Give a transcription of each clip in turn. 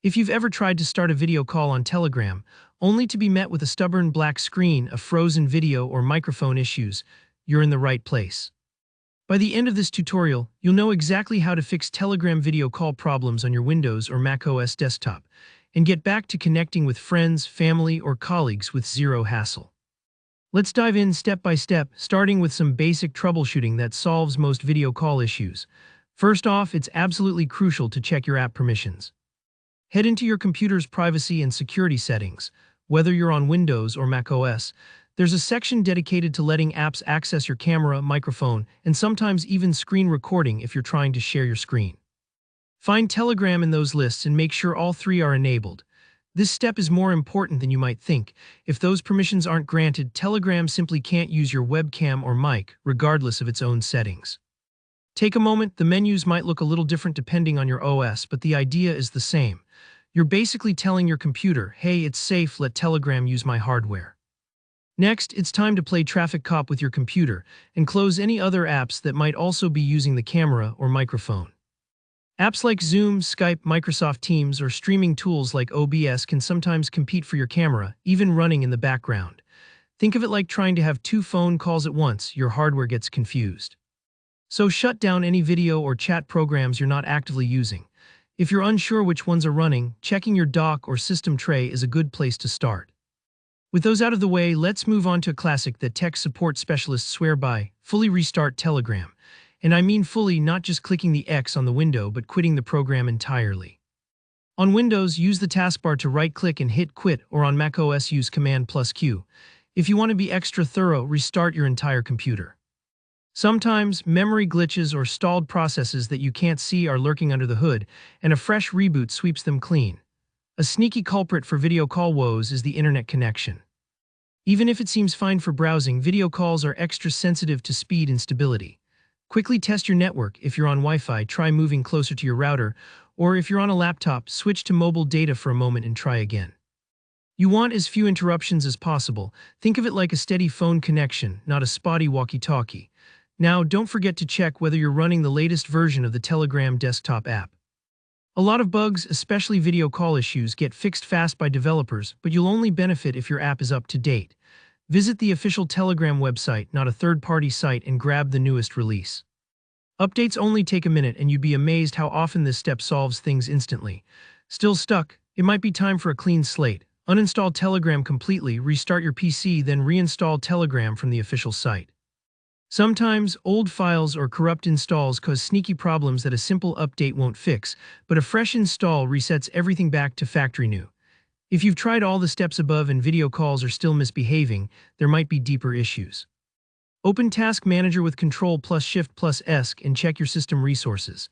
If you've ever tried to start a video call on Telegram, only to be met with a stubborn black screen, a frozen video, or microphone issues, you're in the right place. By the end of this tutorial, you'll know exactly how to fix Telegram video call problems on your Windows or Mac OS desktop, and get back to connecting with friends, family, or colleagues with zero hassle. Let's dive in step by step, starting with some basic troubleshooting that solves most video call issues. First off, it's absolutely crucial to check your app permissions. Head into your computer's privacy and security settings. Whether you're on Windows or Mac OS, there's a section dedicated to letting apps access your camera, microphone, and sometimes even screen recording if you're trying to share your screen. Find Telegram in those lists and make sure all three are enabled. This step is more important than you might think. If those permissions aren't granted, Telegram simply can't use your webcam or mic, regardless of its own settings. Take a moment. The menus might look a little different depending on your OS, but the idea is the same. You're basically telling your computer, hey, it's safe, let Telegram use my hardware. Next, it's time to play traffic cop with your computer and close any other apps that might also be using the camera or microphone. Apps like Zoom, Skype, Microsoft Teams, or streaming tools like OBS can sometimes compete for your camera, even running in the background. Think of it like trying to have two phone calls at once. Your hardware gets confused. So shut down any video or chat programs you're not actively using. If you're unsure which ones are running, checking your dock or system tray is a good place to start. With those out of the way, let's move on to a classic that tech support specialists swear by: fully restart Telegram. And I mean fully, not just clicking the X on the window, but quitting the program entirely. On Windows, use the taskbar to right-click and hit quit, or on Mac OS, use Command+Q. If you want to be extra thorough, restart your entire computer. Sometimes, memory glitches or stalled processes that you can't see are lurking under the hood, and a fresh reboot sweeps them clean. A sneaky culprit for video call woes is the internet connection. Even if it seems fine for browsing, video calls are extra sensitive to speed and stability. Quickly test your network. If you're on Wi-Fi, try moving closer to your router, or if you're on a laptop, switch to mobile data for a moment and try again. You want as few interruptions as possible. Think of it like a steady phone connection, not a spotty walkie-talkie. Now, don't forget to check whether you're running the latest version of the Telegram desktop app. A lot of bugs, especially video call issues, get fixed fast by developers, but you'll only benefit if your app is up to date. Visit the official Telegram website, not a third-party site, and grab the newest release. Updates only take a minute, and you'd be amazed how often this step solves things instantly. Still stuck? It might be time for a clean slate. Uninstall Telegram completely, restart your PC, then reinstall Telegram from the official site. Sometimes, old files or corrupt installs cause sneaky problems that a simple update won't fix, but a fresh install resets everything back to factory new. If you've tried all the steps above and video calls are still misbehaving, there might be deeper issues. Open Task Manager with Ctrl+Shift+S and check your system resources.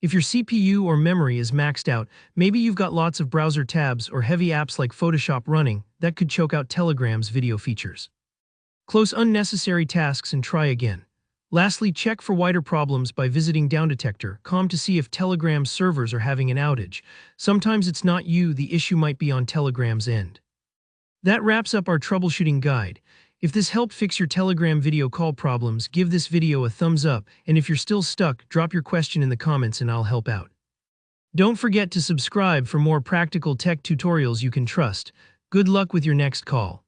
If your CPU or memory is maxed out, maybe you've got lots of browser tabs or heavy apps like Photoshop running, that could choke out Telegram's video features. Close unnecessary tasks and try again. Lastly, check for wider problems by visiting Downdetector.com to see if Telegram's servers are having an outage. Sometimes it's not you, the issue might be on Telegram's end. That wraps up our troubleshooting guide. If this helped fix your Telegram video call problems, give this video a thumbs up, and if you're still stuck, drop your question in the comments and I'll help out. Don't forget to subscribe for more practical tech tutorials you can trust. Good luck with your next call.